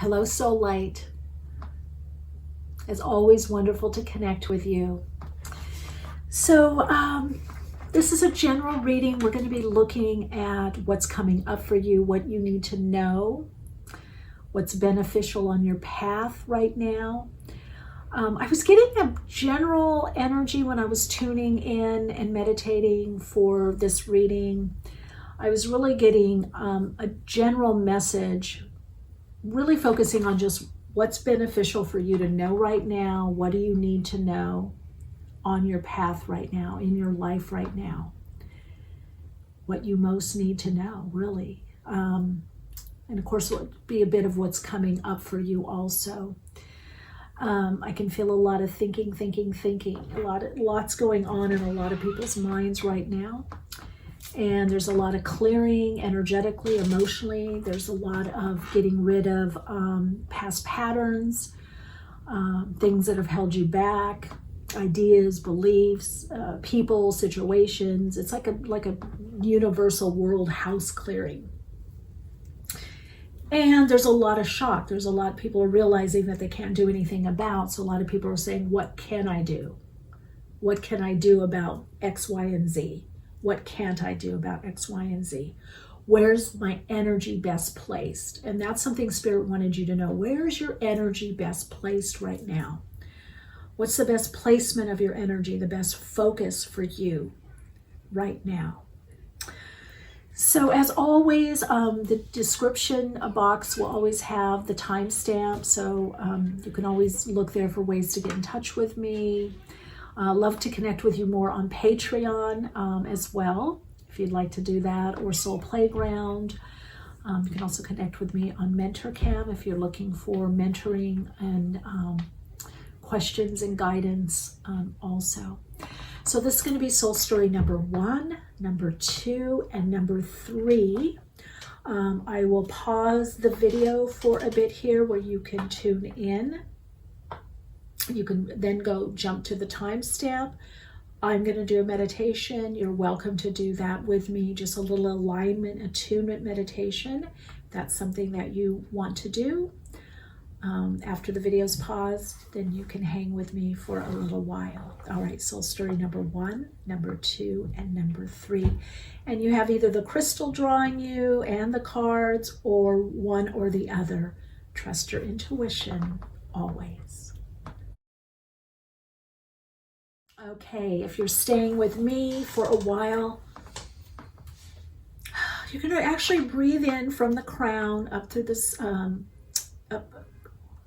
Hello, Soul Light. It's always wonderful to connect with you. So this is a general reading. We're going to be looking at what's coming up for you, what you need to know, what's beneficial on your path right now. I was getting a general energy when I was tuning in and meditating for this reading. I was really getting a general message, really focusing on just what's beneficial for you to know right now. What do you need to know on your path right now, in your life right now? What you most need to know, really. And of course, it would be a bit of what's coming up for you also. I can feel a lot of thinking. Lots going on in a lot of people's minds right now. And there's a lot of clearing energetically, emotionally. There's a lot of getting rid of past patterns, things that have held you back, ideas, beliefs, people, situations. It's like a universal world house clearing. And there's a lot of shock. There's a lot of people are realizing that they can't do anything about. So a lot of people are saying, what can I do? What can I do about X, Y, and Z? What can't I do about X, Y, and Z? Where's my energy best placed? And that's something Spirit wanted you to know. Where is your energy best placed right now? What's the best placement of your energy, the best focus for you right now? So as always, the description box will always have the timestamp. So you can always look there for ways to get in touch with me. Love to connect with you more on Patreon as well, if you'd like to do that, or Soul Playground. You can also connect with me on MentorCam if you're looking for mentoring and questions and guidance also. So this is going to be soul story number 1, number 2, and number 3. I will pause the video for a bit here where you can tune in. You can then go jump to the timestamp. I'm going to do a meditation. You're welcome to do that with me, just a little alignment, attunement meditation. If that's something that you want to do. After the video's paused, then you can hang with me for a little while. All right, soul story number 1, number 2, and number 3. And you have either the crystal drawing you and the cards, or one or the other. Trust your intuition always. Okay, if you're staying with me for a while, you're going to actually breathe in from the crown up through this, down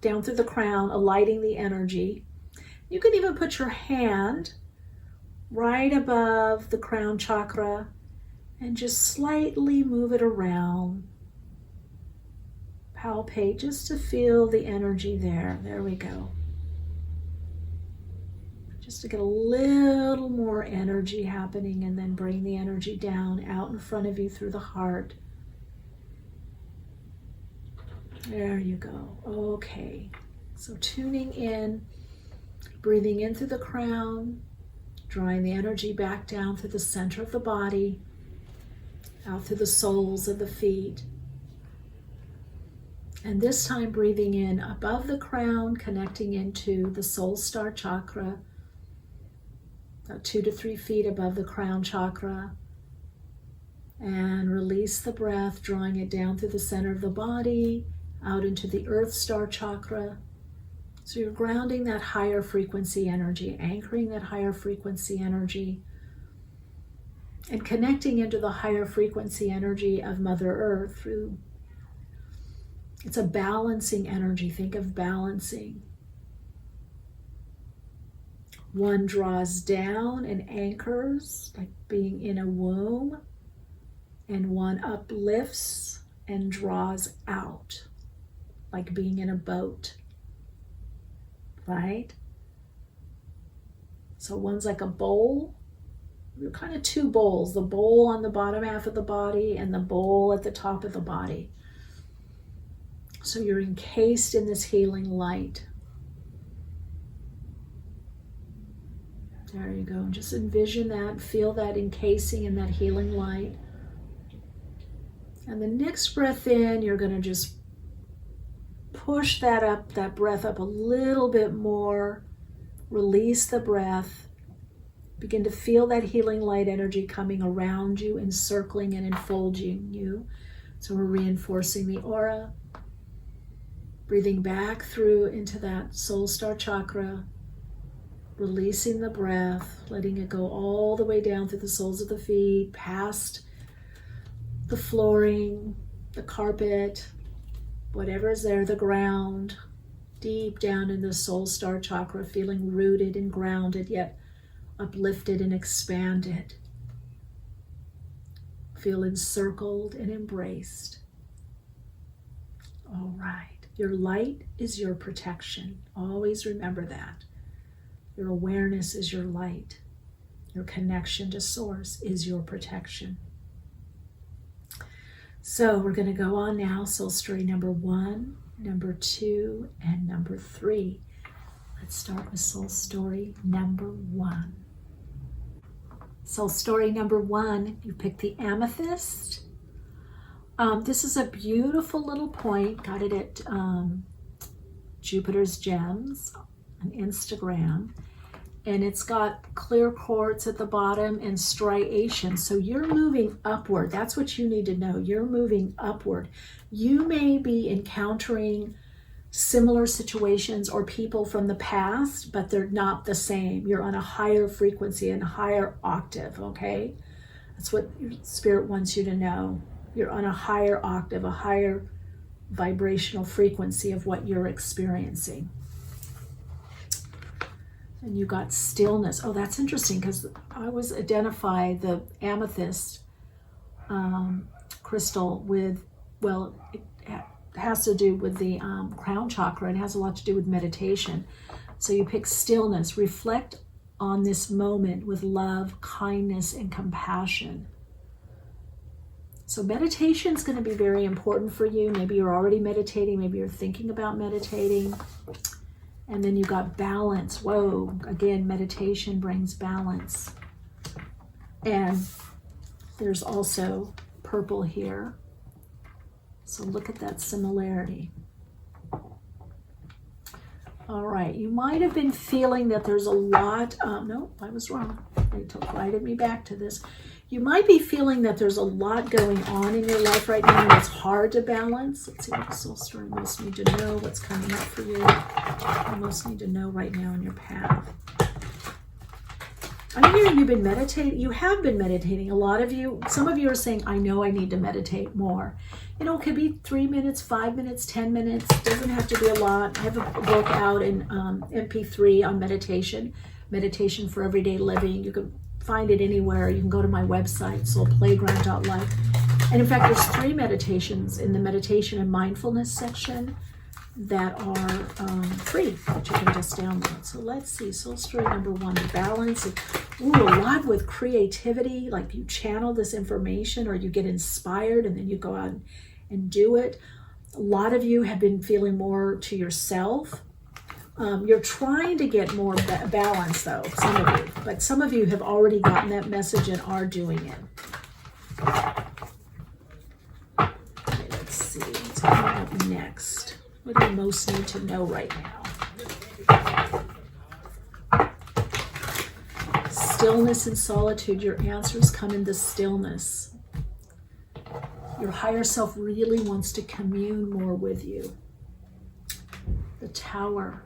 through the crown, alighting the energy. You can even put your hand right above the crown chakra and just slightly move it around. Palpate just to feel the energy there. There we go. Just to get a little more energy happening, and then bring the energy down out in front of you through the heart. There you go. Okay. So tuning in, breathing in through the crown, drawing the energy back down through the center of the body, out through the soles of the feet. And this time breathing in above the crown, connecting into the soul star chakra, about 2 to 3 feet above the crown chakra. And release the breath, drawing it down through the center of the body, out into the earth star chakra. So you're grounding that higher frequency energy, anchoring that higher frequency energy, and connecting into the higher frequency energy of Mother Earth through. It's a balancing energy. Think of balancing. One draws down and anchors, like being in a womb, and one uplifts and draws out, like being in a boat, right? So one's like a bowl. You're kind of 2 bowls, the bowl on the bottom half of the body and the bowl at the top of the body. So you're encased in this healing light. There you go. Just envision that, feel that encasing in that healing light. And the next breath in, you're going to just push that breath up a little bit more. Release the breath. Begin to feel that healing light energy coming around you, encircling and enfolding you. So we're reinforcing the aura. Breathing back through into that soul star chakra. Releasing the breath, letting it go all the way down through the soles of the feet, past the flooring, the carpet, whatever is there, the ground, deep down in the soul star chakra, feeling rooted and grounded, yet uplifted and expanded. Feel encircled and embraced. All right. Your light is your protection. Always remember that. Your awareness is your light. Your connection to source is your protection. So we're going to go on now. Soul story number 1, number 2, and number 3. Let's start with soul story number 1. Soul story number 1, you pick the amethyst. This is a beautiful little point. Got it at Jupiter's Gems on Instagram. And it's got clear quartz at the bottom and striation. So you're moving upward. That's what you need to know. You're moving upward. You may be encountering similar situations or people from the past, but they're not the same. You're on a higher frequency and a higher octave, okay? That's what your spirit wants you to know. You're on a higher octave, a higher vibrational frequency of what you're experiencing. And you got stillness. Oh, that's interesting, because I always identify the amethyst crystal with, well, it has to do with the crown chakra, and has a lot to do with meditation. So you pick stillness. Reflect on this moment with love, kindness, and compassion. So meditation is going to be very important for you. Maybe you're already meditating. Maybe you're thinking about meditating. And then you got balance. Whoa, again, meditation brings balance. And there's also purple here. So look at that similarity. All right, you might have been feeling that there's a lot, no, I was wrong. They guided me back to this. You might be feeling that there's a lot going on in your life right now and it's hard to balance. Let's see what the soul story most need to know, what's coming up for you. You most need to know right now in your path. I'm hearing you've been meditating. You have been meditating. A lot of you, some of you are saying, I know I need to meditate more. You know, it could be 3 minutes, 5 minutes, 10 minutes. It doesn't have to be a lot. I have a book out in MP3 on meditation for everyday living. You can find it anywhere. You can go to my website, soulplayground.life. And in fact, there's 3 meditations in the meditation and mindfulness section that are free, that you can just download. So let's see, soul story number 1, balance. Ooh, a lot with creativity, like you channel this information or you get inspired and then you go out and do it. A lot of you have been feeling more to yourself. You're trying to get more balance though, some of you, but some of you have already gotten that message and are doing it. Okay, let's see, what's coming up next? What do you most need to know right now? Stillness and solitude. Your answers come in the stillness. Your higher self really wants to commune more with you. The Tower.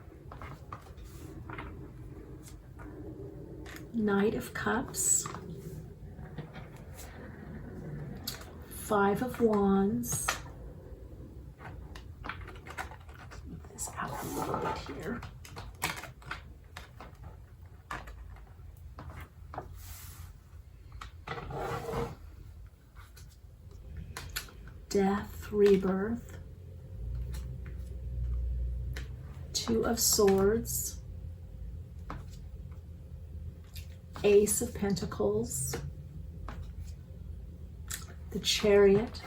Knight of Cups. 5 of Wands. Move this out a little bit here. Death, rebirth. 2 of Swords. Ace of Pentacles. The Chariot.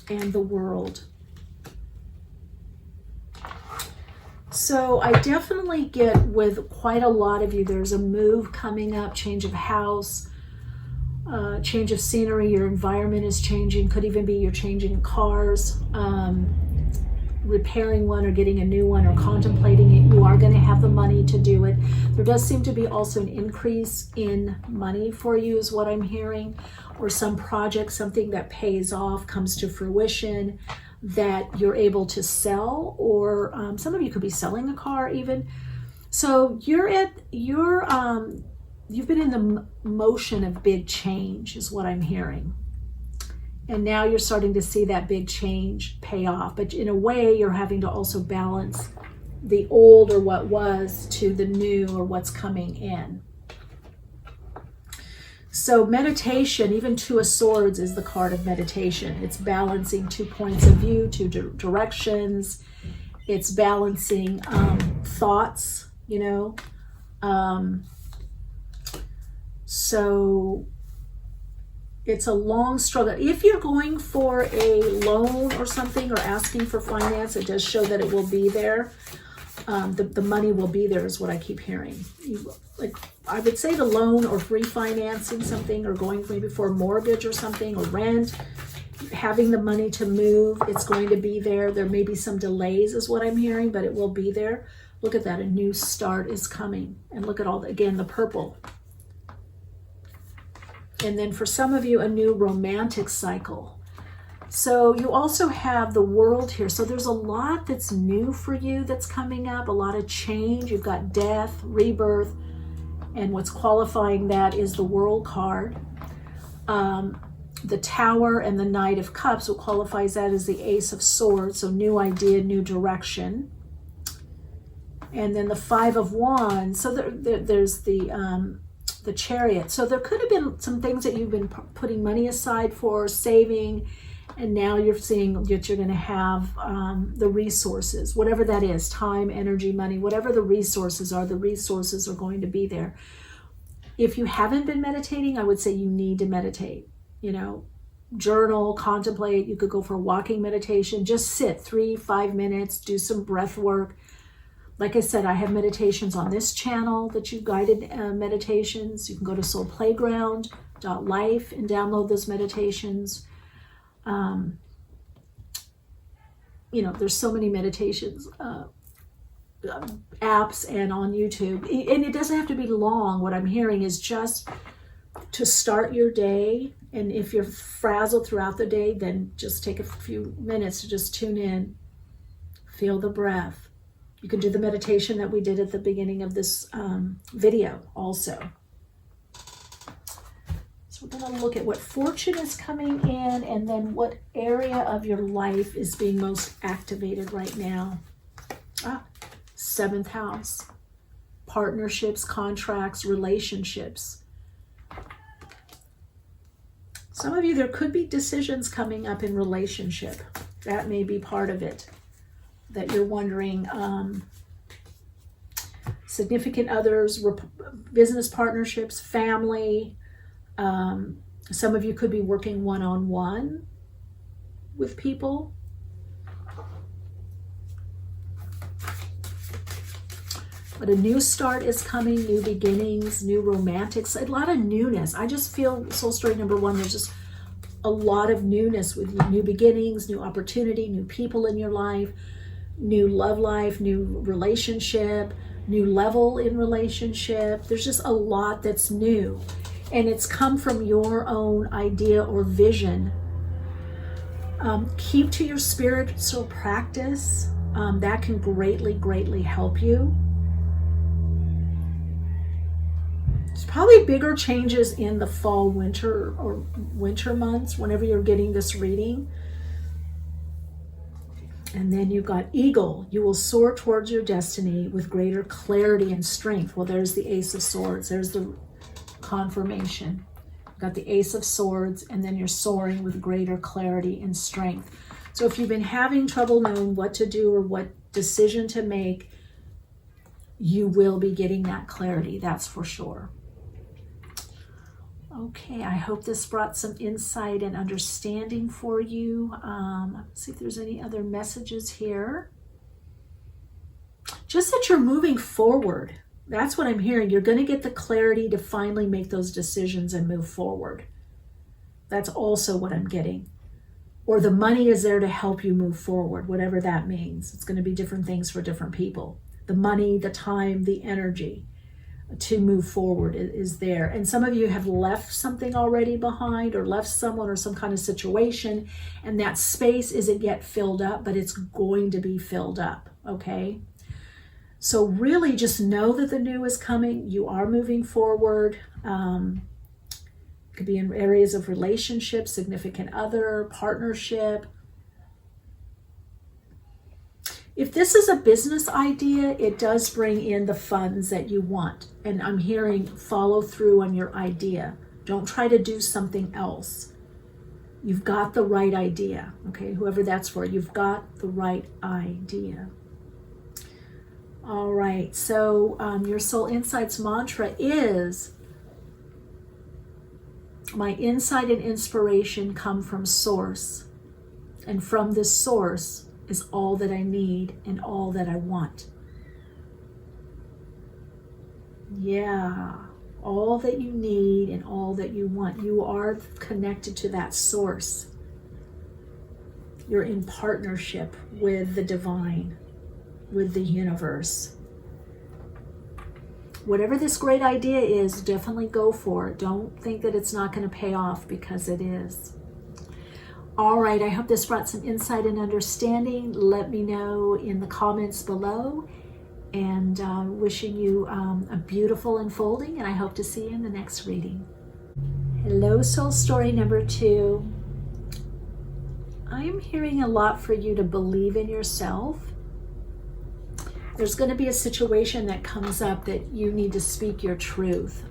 And the World. So I definitely get with quite a lot of you, there's a move coming up, change of house, change of scenery, your environment is changing. Could even be you're changing cars, repairing one or getting a new one or contemplating it. You are going to have the money to do it. There does seem to be also an increase in money for you is what I'm hearing, or some project, something that pays off, comes to fruition, that you're able to sell, or some of you could be selling a car even. So you've been in the motion of big change is what I'm hearing. And now you're starting to see that big change pay off. But in a way, you're having to also balance the old or what was to the new or what's coming in. So meditation, even Two of Swords is the card of meditation. It's balancing 2 points of view, 2 directions. It's balancing thoughts, you know. So it's a long struggle. If you're going for a loan or something or asking for finance, it does show that it will be there. The money will be there is what I keep hearing. Like I would say the loan or refinancing something or going maybe for a mortgage or something or rent, having the money to move, it's going to be there. There may be some delays is what I'm hearing, but it will be there. Look at that, a new start is coming. And look at all, again, the purple. And then for some of you, a new romantic cycle. So you also have the World here. So there's a lot that's new for you that's coming up, a lot of change. You've got death, rebirth, and what's qualifying that is the World card. The Tower and the Knight of Cups, what qualifies that is the Ace of Swords. So new idea, new direction. And then the Five of Wands. So there's the Chariot. So there could have been some things that you've been putting money aside for, saving, and now you're seeing that you're going to have the resources, whatever that is, time, energy, money, whatever the resources are going to be there. If you haven't been meditating, I would say you need to meditate, you know, journal, contemplate. You could go for a walking meditation, just sit 3-5 minutes, do some breath work. Like I said, I have meditations on this channel that you guided meditations. You can go to soulplayground.life and download those meditations. You know, there's so many meditations apps and on YouTube. And it doesn't have to be long. What I'm hearing is just to start your day. And if you're frazzled throughout the day, then just take a few minutes to just tune in, feel the breath. You can do the meditation that we did at the beginning of this video also. So we're going to look at what fortune is coming in and then what area of your life is being most activated right now. 7th house. Partnerships, contracts, relationships. Some of you, there could be decisions coming up in relationship. That may be part of it. That you're wondering, significant others, business partnerships, family. Some of you could be working one-on-one with people. But a new start is coming, new beginnings, new romantics, a lot of newness. I just feel soul story number 1, there's just a lot of newness with you. New beginnings, new opportunity, new people in your life, new love life, new relationship, new level in relationship. There's just a lot that's new. And it's come from your own idea or vision. Keep to your spiritual practice. That can greatly help you. There's probably bigger changes in the fall, winter, or winter months whenever you're getting this reading. And then you've got Eagle. You will soar towards your destiny with greater clarity and strength. Well, there's the Ace of Swords. There's the confirmation. You've got the Ace of Swords, and then you're soaring with greater clarity and strength. So if you've been having trouble knowing what to do or what decision to make, you will be getting that clarity. That's for sure. Okay, I hope this brought some insight and understanding for you. Let's see if there's any other messages here. Just that you're moving forward. That's what I'm hearing. You're going to get the clarity to finally make those decisions and move forward. That's also what I'm getting. Or the money is there to help you move forward, whatever that means. It's going to be different things for different people. The money, the time, the energy to move forward is there. And some of you have left something already behind, or left someone or some kind of situation, and that space isn't yet filled up, but it's going to be filled up, okay? So really just know that the new is coming. You are moving forward. Could be in areas of relationship, significant other, partnership. If this is a business idea, it does bring in the funds that you want. And I'm hearing follow through on your idea. Don't try to do something else. You've got the right idea, okay? Whoever that's for, you've got the right idea. All right, so your Soul Insights mantra is, my insight and inspiration come from Source, and from this source is all that I need and all that I want. Yeah, all that you need and all that you want. You are connected to that source. You're in partnership with the divine, with the universe. Whatever this great idea is, definitely go for it. Don't think that it's not going to pay off, because it is. All right, I hope this brought some insight and understanding. Let me know in the comments below. And wishing you a beautiful unfolding, and I hope to see you in the next reading. Hello, soul story number 2. I am hearing a lot for you to believe in yourself. There's going to be a situation that comes up that you need to speak your truth,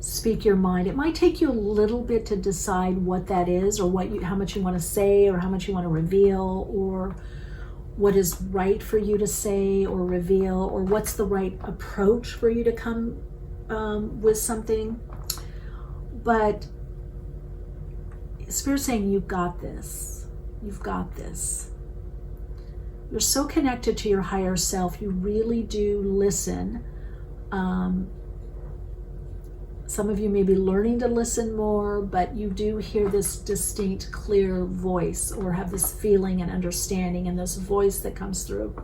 speak your mind. It might take you a little bit to decide what that is, or how much you want to say, or how much you want to reveal, or what is right for you to say or reveal, or what's the right approach for you to come with something. But Spirit's saying, you've got this. You've got this. You're so connected to your higher self. You really do listen. Some of you may be learning to listen more, but you do hear this distinct, clear voice, or have this feeling and understanding and this voice that comes through.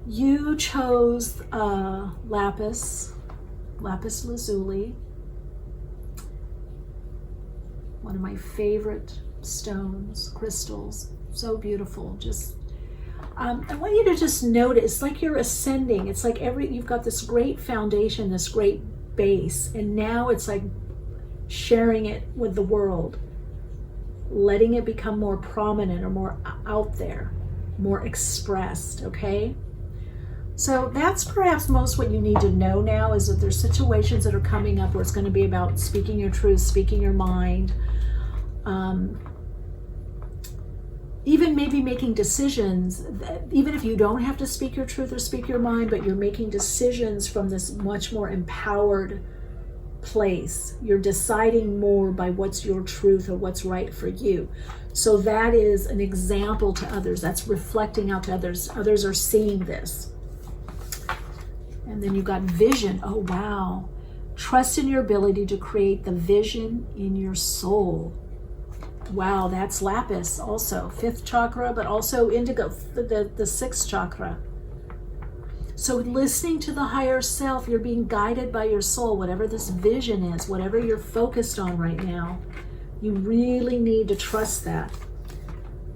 You chose lapis lazuli, one of my favorite stones, crystals, so beautiful. Just I want you to just notice, like you're ascending. It's like you've got this great foundation, this great base, and now it's like sharing it with the world, letting it become more prominent or more out there, more expressed, okay? So that's perhaps most what you need to know now, is that there's situations that are coming up where it's going to be about speaking your truth, speaking your mind, even maybe making decisions that, even if you don't have to speak your truth or speak your mind, but you're making decisions from this much more empowered place. You're deciding more by what's your truth or what's right for you. So that is an example to others. That's reflecting out to others. Others are seeing this. And then you've got vision. Oh, wow. Trust in your ability to create the vision in your soul. Wow, that's lapis also, 5th chakra, but also indigo, the 6th chakra. So listening to the higher self, you're being guided by your soul, whatever this vision is, whatever you're focused on right now, you really need to trust that.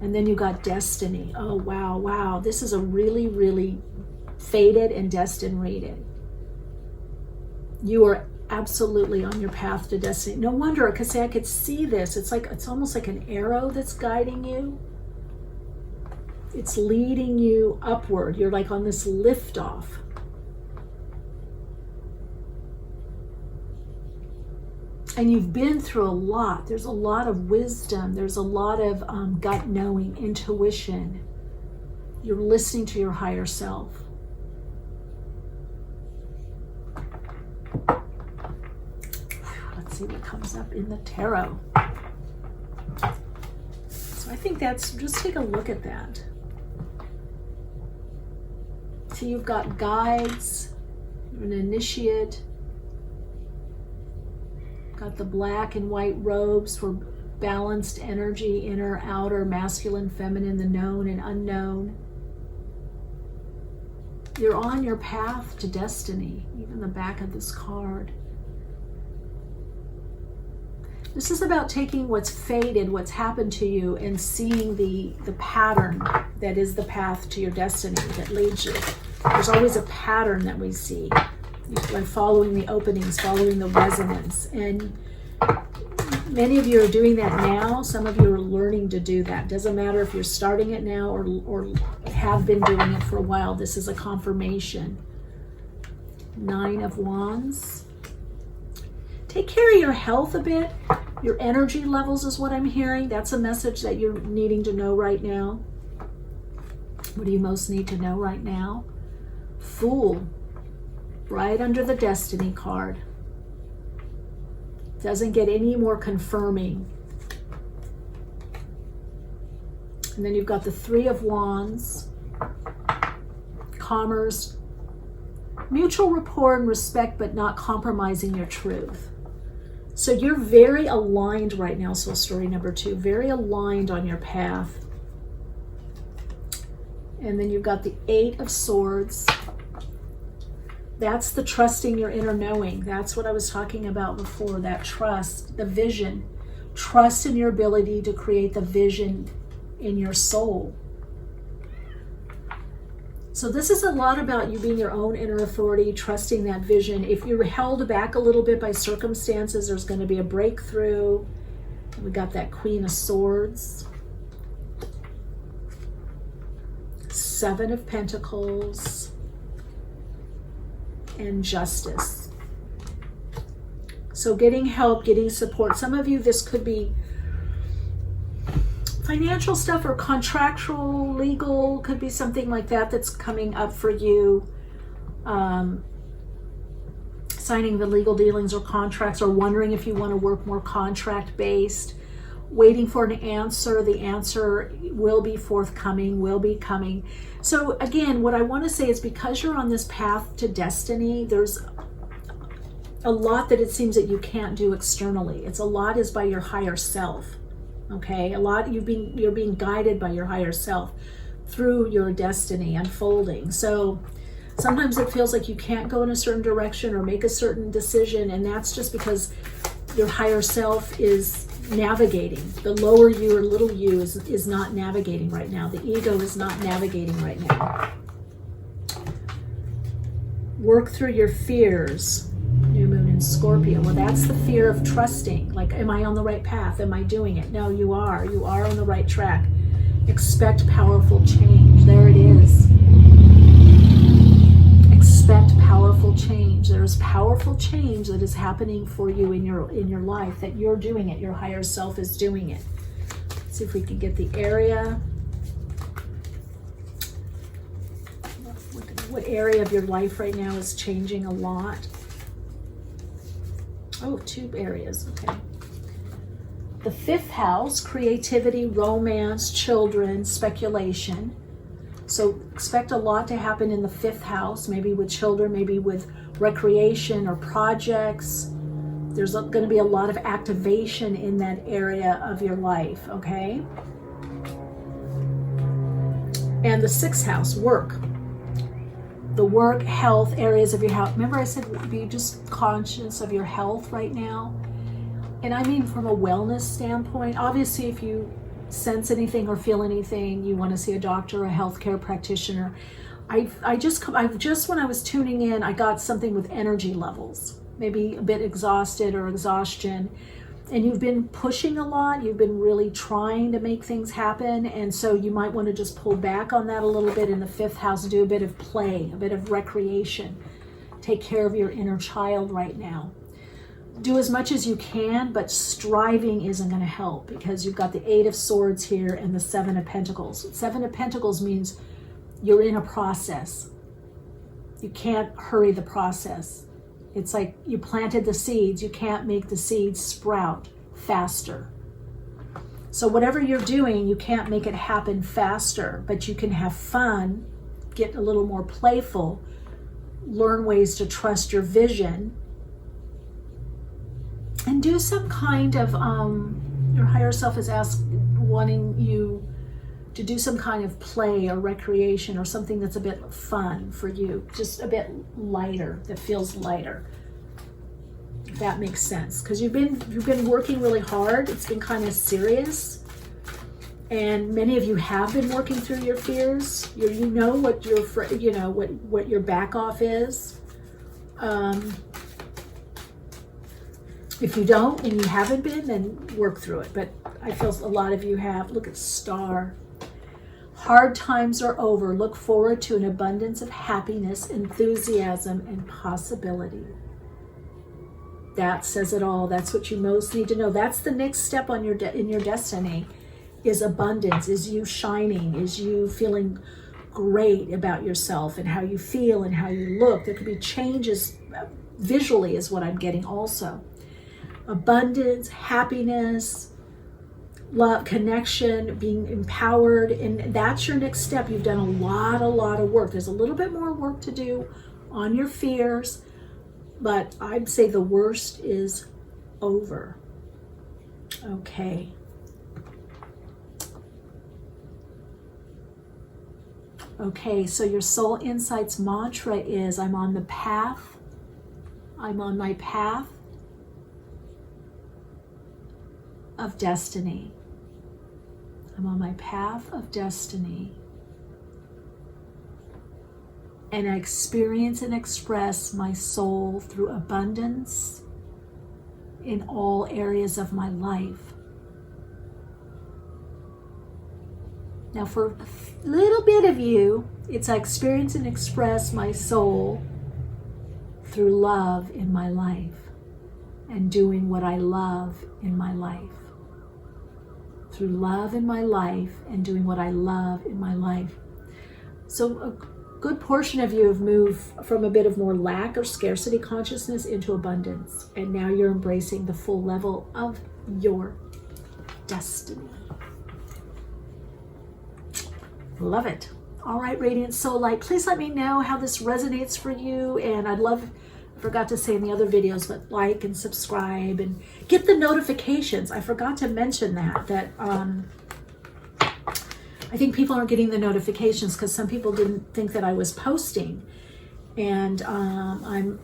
And then you got destiny. Oh, wow, wow. This is a really, really fated and destined reading. You are absolutely on your path to destiny. No wonder, because I could see this. It's almost like an arrow that's guiding you. It's leading you upward. You're like on this liftoff. And you've been through a lot. There's a lot of wisdom. There's a lot of gut knowing, intuition. You're listening to your higher self. Let's see what comes up in the tarot. So I think just take a look at that. So you've got guides, an initiate, Got the black and white robes for balanced energy, inner, outer, masculine, feminine, the known and unknown. You're on your path to destiny, even the back of this card. This is about taking what's faded, what's happened to you, and seeing the pattern that is the path to your destiny that leads you. There's always a pattern that we see, like following the openings, following the resonance. And many of you are doing that now. Some of you are learning to do that. Doesn't matter if you're starting it now or have been doing it for a while. This is a confirmation. 9 of Wands. Take care of your health a bit. Your energy levels is what I'm hearing. That's a message that you're needing to know right now. What do you most need to know right now? Fool. Right under the Destiny card. Doesn't get any more confirming. And then you've got the 3 of Wands. Commerce. Mutual rapport and respect, but not compromising your truth. So you're very aligned right now, soul story number 2. Very aligned on your path. And then you've got the 8 of Swords. That's the trusting your inner knowing. That's what I was talking about before, that trust, the vision. Trust in your ability to create the vision in your soul. So this is a lot about you being your own inner authority, trusting that vision. If you're held back a little bit by circumstances, there's going to be a breakthrough. We got that Queen of Swords. 7 of Pentacles. And Justice. So getting help, getting support. Some of you, this could be financial stuff or contractual, legal, could be something like that that's coming up for you. Signing the legal dealings or contracts, or wondering if you want to work more contract-based. Waiting for an answer. The answer will be forthcoming, will be coming. So again, what I want to say is, because you're on this path to destiny, there's a lot that it seems that you can't do externally. It's a lot is by your higher self. Okay, a lot you're being guided by your higher self through your destiny unfolding. So sometimes it feels like you can't go in a certain direction or make a certain decision, and that's just because your higher self is navigating. The lower you or little you is not navigating right now. The ego is not navigating right now. Work through your fears. New moon in Scorpio. Well, that's the fear of trusting. Like, am I on the right path? Am I doing it? No, you are. You are on the right track. Expect powerful change. There it is. Expect powerful change. There is powerful change that is happening for you in your life, that you're doing it. Your higher self is doing it. Let's see if we can get the area. What area of your life right now is changing a lot? Oh, 2 areas. Okay. The 5th house, creativity, romance, children, speculation. So expect a lot to happen in the 5th house, maybe with children, maybe with recreation or projects. There's going to be a lot of activation in that area of your life, okay? And the 6th house, work. The work, health, areas of your health. Remember I said be just conscious of your health right now. And I mean from a wellness standpoint. Obviously, if you sense anything or feel anything, you want to see a doctor or a healthcare practitioner. I just when I was tuning in, I got something with energy levels. Maybe a bit exhausted or exhaustion. And you've been pushing a lot, you've been really trying to make things happen, and so you might want to just pull back on that a little bit in the 5th house, do a bit of play, a bit of recreation. Take care of your inner child right now. Do as much as you can, but striving isn't going to help, because you've got the 8 of Swords here and the 7 of Pentacles. 7 of Pentacles means you're in a process. You can't hurry the process. It's like you planted the seeds. You can't make the seeds sprout faster. So whatever you're doing, you can't make it happen faster, but you can have fun, get a little more playful, learn ways to trust your vision, And do some kind of, your higher self is wanting you to do some kind of play or recreation or something that's a bit fun for you, just a bit lighter, that feels lighter. If that makes sense, because you've been working really hard. It's been kind of serious, and many of you have been working through your fears. You know what what your back off is. If you don't and you haven't been, then work through it. But I feel a lot of you have. Look at Star. Hard times are over. Look forward to an abundance of happiness, enthusiasm, and possibility. That says it all. That's what you most need to know. That's the next step on in your destiny, is abundance, is you shining, is you feeling great about yourself and how you feel and how you look. There could be changes visually, is what I'm getting also. Abundance, happiness, love, connection, being empowered, and that's your next step. You've done a lot of work. There's a little bit more work to do on your fears, but I'd say the worst is over. Okay. Okay, so your Soul Insights mantra is, I'm on the path. I'm on my path of destiny. I'm on my path of destiny. And I experience and express my soul through abundance in all areas of my life. Now for a little bit of you, it's I experience and express my soul through love in my life and doing what I love in my life. Through love in my life and doing what I love in my life. So a good portion of you have moved from a bit of more lack or scarcity consciousness into abundance. And now you're embracing the full level of your destiny. Love it. All right, Radiant Soul Light, please let me know how this resonates for you. And I'd love, I forgot to say in the other videos, but like and subscribe and get the notifications. I forgot to mention that I think people aren't getting the notifications because some people didn't think that I was posting. And I'm,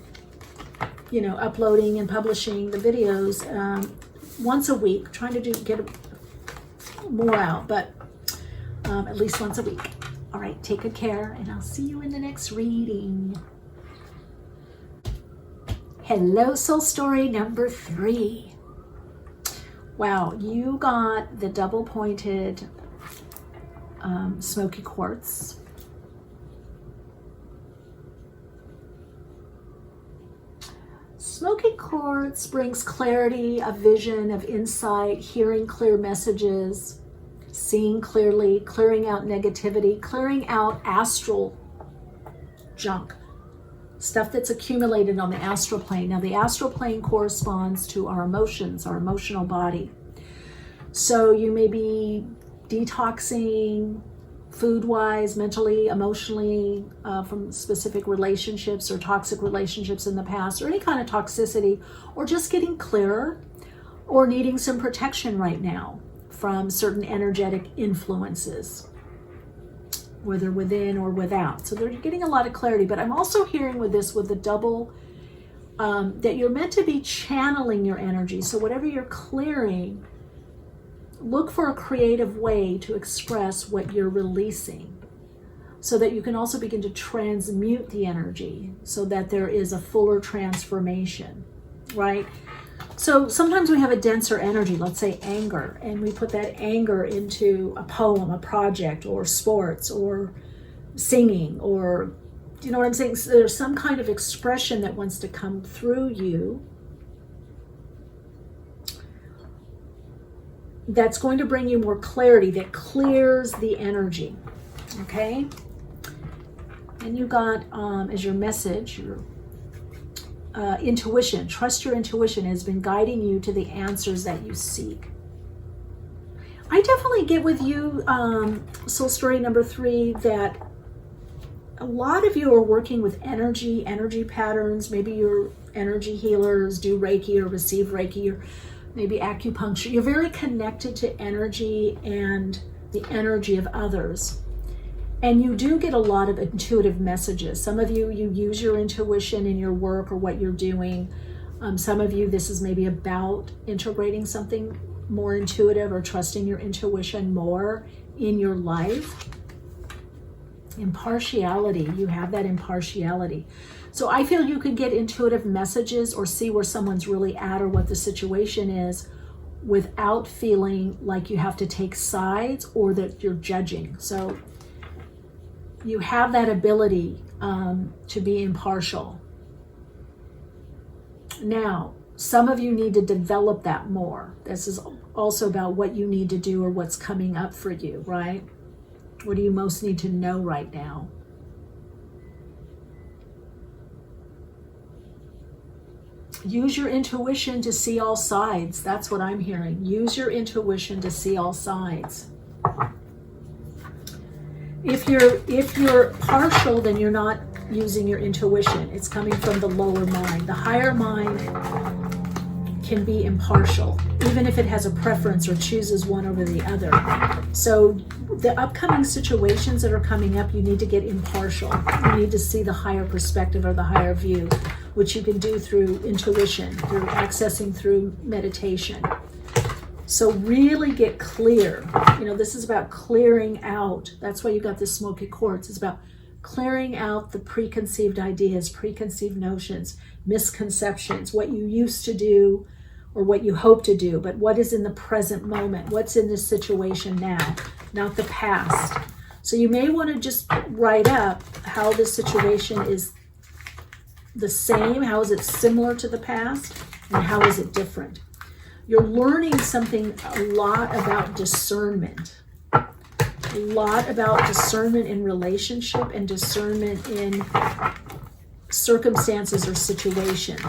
uploading and publishing the videos once a week, trying to get more out, but at least once a week. All right, take good care, and I'll see you in the next reading. Hello, soul story number 3. Wow, you got the double pointed smoky quartz. Smoky quartz brings clarity, a vision of insight, hearing clear messages, seeing clearly, clearing out negativity, clearing out astral junk, stuff that's accumulated on the astral plane. Now, the astral plane corresponds to our emotions, our emotional body. So you may be detoxing food-wise, mentally, emotionally, from specific relationships or toxic relationships in the past, or any kind of toxicity, or just getting clearer, or needing some protection right now from certain energetic influences, whether within or without. So they're getting a lot of clarity, but I'm also hearing with this, with the double, that you're meant to be channeling your energy. So whatever you're clearing, look for a creative way to express what you're releasing, so that you can also begin to transmute the energy so that there is a fuller transformation, right? So sometimes we have a denser energy, let's say anger, and we put that anger into a poem, a project, or sports, or singing, or, you know what I'm saying? So there's some kind of expression that wants to come through you that's going to bring you more clarity, that clears the energy, okay? And you got, as your message, your intuition. Trust your intuition has been guiding you to the answers that you seek. I definitely get with you, soul story number 3, that a lot of you are working with energy patterns. Maybe you're energy healers, do Reiki or receive Reiki, or maybe acupuncture. You're very connected to energy and the energy of others. And you do get a lot of intuitive messages. Some of you use your intuition in your work or what you're doing. Some of you, this is maybe about integrating something more intuitive or trusting your intuition more in your life. Impartiality, you have that impartiality. So I feel you could get intuitive messages or see where someone's really at or what the situation is without feeling like you have to take sides or that you're judging. So you have that ability to be impartial. Now, some of you need to develop that more. This is also about what you need to do or what's coming up for you, right? What do you most need to know right now? Use your intuition to see all sides. That's what I'm hearing. Use your intuition to see all sides. If you're partial, then you're not using your intuition. It's coming from the lower mind. The higher mind can be impartial, even if it has a preference or chooses one over the other. So the upcoming situations that are coming up, you need to get impartial. You need to see the higher perspective or the higher view, which you can do through intuition, through accessing through meditation. So really get clear. This is about clearing out. That's why you got this smoky quartz. It's about clearing out the preconceived ideas, preconceived notions, misconceptions, what you used to do or what you hope to do, but what is in the present moment, what's in this situation now, not the past. So you may want to just write up how this situation is the same, how is it similar to the past, and how is it different. You're learning something a lot about discernment. A lot about discernment in relationship and discernment in circumstances or situations.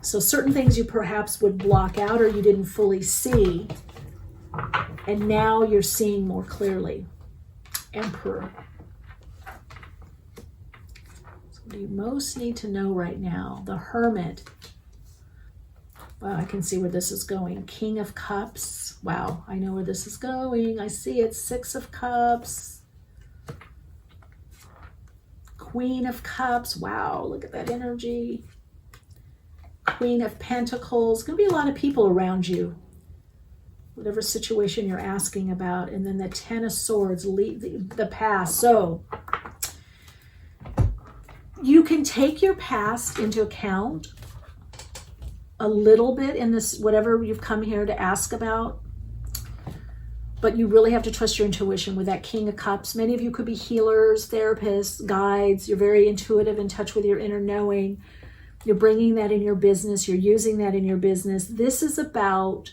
So certain things you perhaps would block out or you didn't fully see, and now you're seeing more clearly. Emperor. So what do you most need to know right now? The Hermit. Wow, I can see where this is going. King of Cups. Wow, I know where this is going. I see it. Six of Cups. Queen of Cups. Wow, look at that energy. Queen of Pentacles. Going to be a lot of people around you, whatever situation you're asking about. And then the Ten of Swords, the past. So you can take your past into account a little bit in this, whatever you've come here to ask about, but you really have to trust your intuition with that King of Cups. Many of you could be healers, therapists, guides. You're very intuitive, in touch with your inner knowing. You're bringing that in your business. You're using that in your business. This is about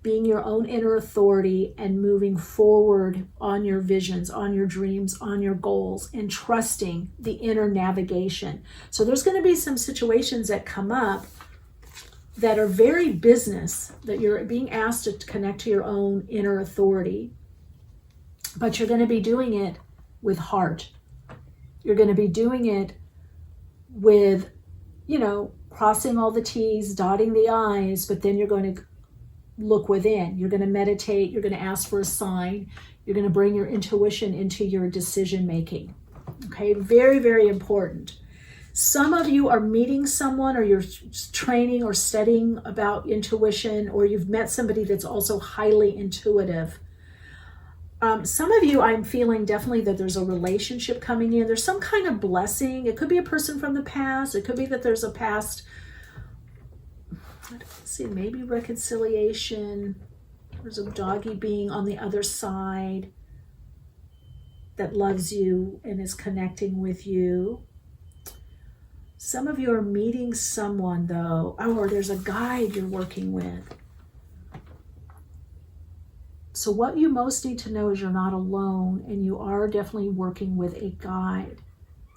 being your own inner authority and moving forward on your visions, on your dreams, on your goals, and trusting the inner navigation. So there's going to be some situations that come up that are very business, that you're being asked to connect to your own inner authority, but you're going to be doing it with heart. You're going to be doing it with, crossing all the T's, dotting the I's, but then you're going to look within. You're going to meditate. You're going to ask for a sign. You're going to bring your intuition into your decision making. Okay, very, very important. Some of you are meeting someone, or you're training or studying about intuition, or you've met somebody that's also highly intuitive. Some of you, I'm feeling definitely that there's a relationship coming in. There's some kind of blessing. It could be a person from the past. It could be that there's a past, let's see, maybe reconciliation. There's a doggy being on the other side that loves you and is connecting with you. Some of you are meeting someone, though, or there's a guide you're working with. So what you most need to know is you're not alone, and you are definitely working with a guide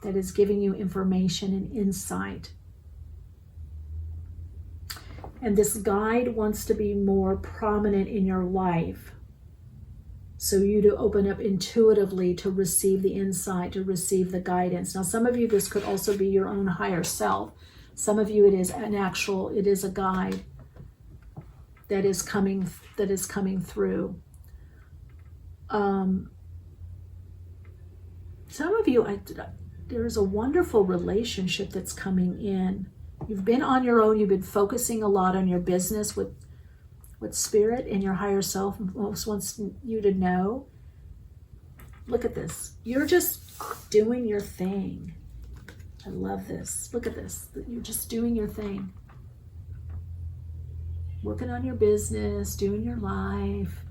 that is giving you information and insight. And this guide wants to be more prominent in your life, so you to open up intuitively to receive the insight, to receive the guidance. Now, some of you, this could also be your own higher self, Some of you, it is a guide that is coming through. Some of you, there is a wonderful relationship that's coming in. You've been on your own. You've been focusing a lot on your business with spirit and your higher self most wants you to know. Look at this. You're just doing your thing. I love this. Look at this. You're just doing your thing. Working on your business, doing your life,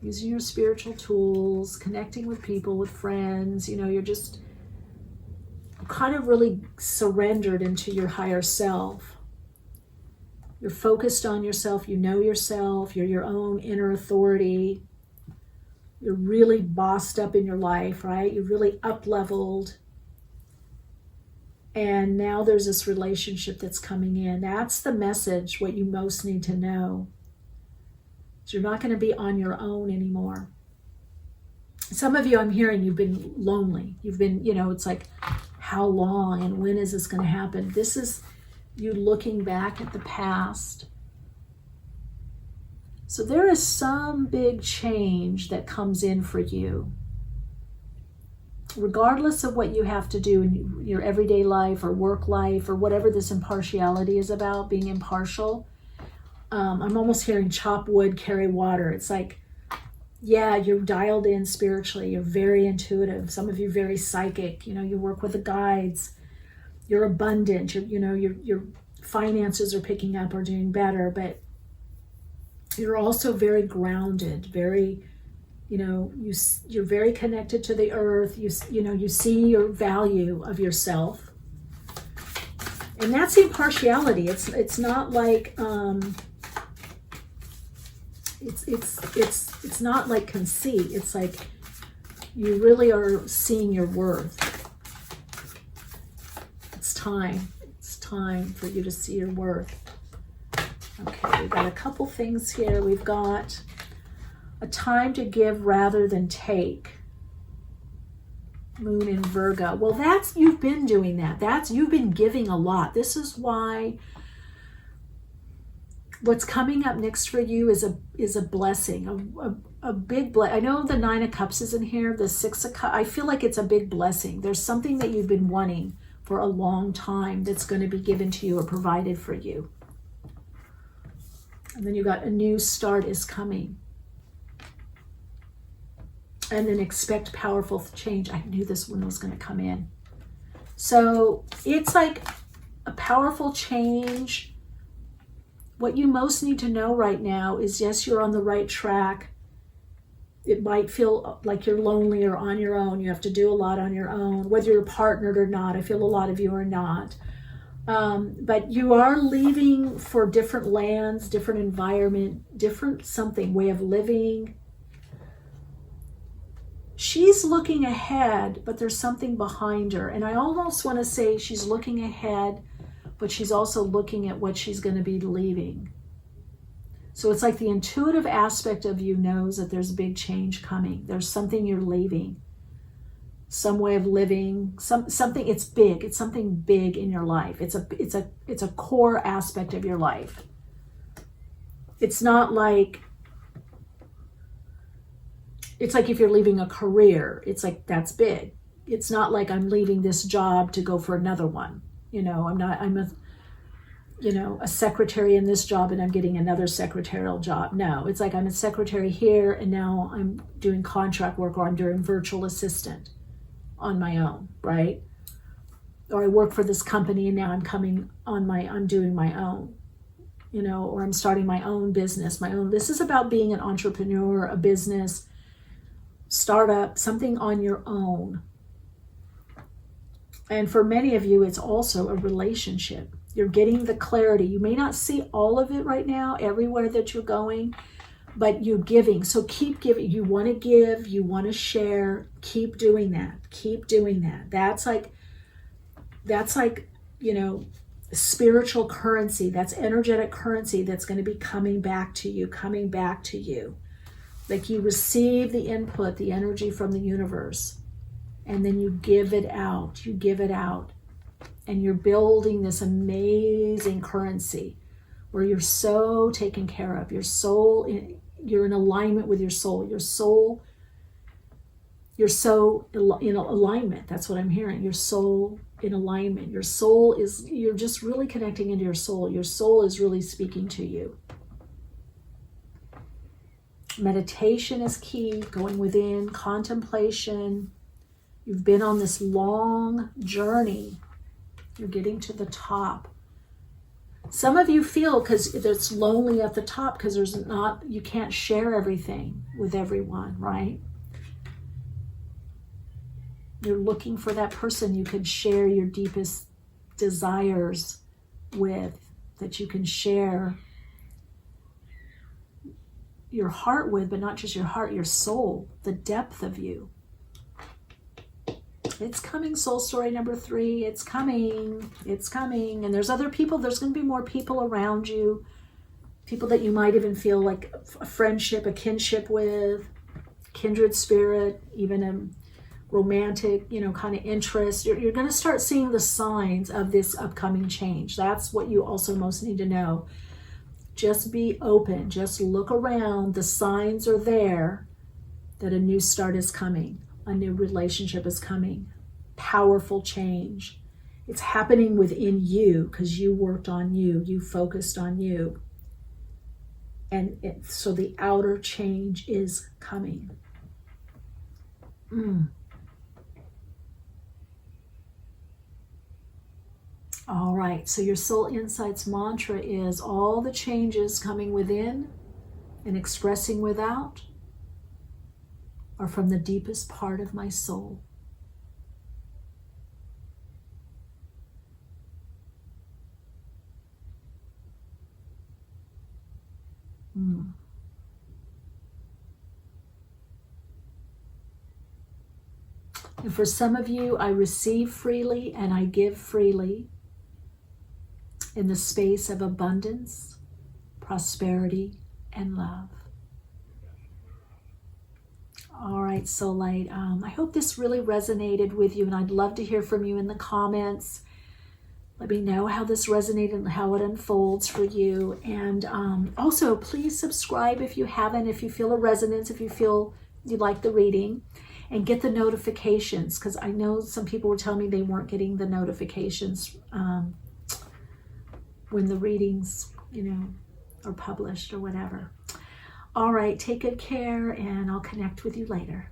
using your spiritual tools, connecting with people, with friends. You're just kind of really surrendered into your higher self. You're focused on yourself. You know yourself. You're your own inner authority. You're really bossed up in your life, right? You're really up-leveled. And now there's this relationship that's coming in. That's the message, what you most need to know. So you're not going to be on your own anymore. Some of you, I'm hearing, you've been lonely. You've been, it's like, how long and when is this going to happen? This is you looking back at the past. So there is some big change that comes in for you. Regardless of what you have to do in your everyday life or work life or whatever this impartiality is about, being impartial. I'm almost hearing chop wood, carry water. It's like, yeah, you're dialed in spiritually. You're very intuitive. Some of you very psychic. You work with the guides. You're abundant. Your finances are picking up or doing better, but you're also very grounded, very, you're very connected to the earth. You see your value of yourself. And that's impartiality. It's not like, it's not like conceit. It's like you really are seeing your worth. It's time for you to see your worth. Okay, we've got a couple things here. We've got a time to give rather than take. Moon in Virgo. Well, you've been doing that. You've been giving a lot. This is why what's coming up next for you is a blessing, a big blessing. I know the 9 of Cups is in here, the 6 of Cups. I feel like it's a big blessing. There's something that you've been wanting for a long time that's going to be given to you or provided for you. And then you got a new start is coming. And then expect powerful change. I knew this one was going to come in. So it's like a powerful change. What you most need to know right now is, yes, you're on the right track. It might feel like you're lonely or on your own. You have to do a lot on your own, whether you're partnered or not. I feel a lot of you are not. But you are leaving for different lands, different environment, different something, way of living. She's looking ahead, but there's something behind her. And I almost want to say she's looking ahead, but she's also looking at what she's going to be leaving. So it's like the intuitive aspect of you knows that there's a big change coming. There's something you're leaving. Some way of living, something. It's big. It's something big in your life. It's a core aspect of your life. It's not like, it's like if you're leaving a career, it's like that's big. It's not like I'm leaving this job to go for another one. I'm a secretary in this job and I'm getting another secretarial job. No, it's like I'm a secretary here and now I'm doing contract work, or I'm doing virtual assistant on my own, right? Or I work for this company and now I'm doing my own, or I'm starting my own business, This is about being an entrepreneur, a business, startup, something on your own. And for many of you, it's also a relationship. You're getting the clarity. You may not see all of it right now, everywhere that you're going, but you're giving. So keep giving. You want to give, you want to share. Keep doing that. Keep doing that. That's like, spiritual currency. That's energetic currency that's going to be coming back to you. Like you receive the input, the energy from the universe, and then you give it out. and you're building this amazing currency where you're so taken care of. Your soul, you're in alignment with your soul. Your soul, you're so in alignment. That's what I'm hearing. Your soul in alignment. Your soul is, you're just really connecting into your soul. Your soul is really speaking to you. Meditation is key, going within, contemplation. You've been on this long journey. You're getting to the top. Some of you feel, because it's lonely at the top, because you can't share everything with everyone, right? You're looking for that person you can share your deepest desires with, that you can share your heart with, but not just your heart, your soul, the depth of you. It's coming, soul story number 3. It's coming. It's coming. And there's other people. There's going to be more people around you. People that you might even feel like a friendship, a kinship with, kindred spirit, even a romantic, kind of interest. You're going to start seeing the signs of this upcoming change. That's what you also most need to know. Just be open. Just look around. The signs are there that a new start is coming. A new relationship is coming. Powerful change. It's happening within you because you worked on you. You focused on you. And so the outer change is coming. All right. So your Soul Insights mantra is all the changes coming within and expressing without are from the deepest part of my soul. And for some of you, I receive freely and I give freely in the space of abundance, prosperity, and love. All right, Soulite, I hope this really resonated with you, and I'd love to hear from you in the comments. Let me know how this resonated and how it unfolds for you. And also, please subscribe if you haven't, if you feel a resonance, if you feel you like the reading, and get the notifications, because I know some people were telling me they weren't getting the notifications when the readings, are published or whatever. All right, take good care, and I'll connect with you later.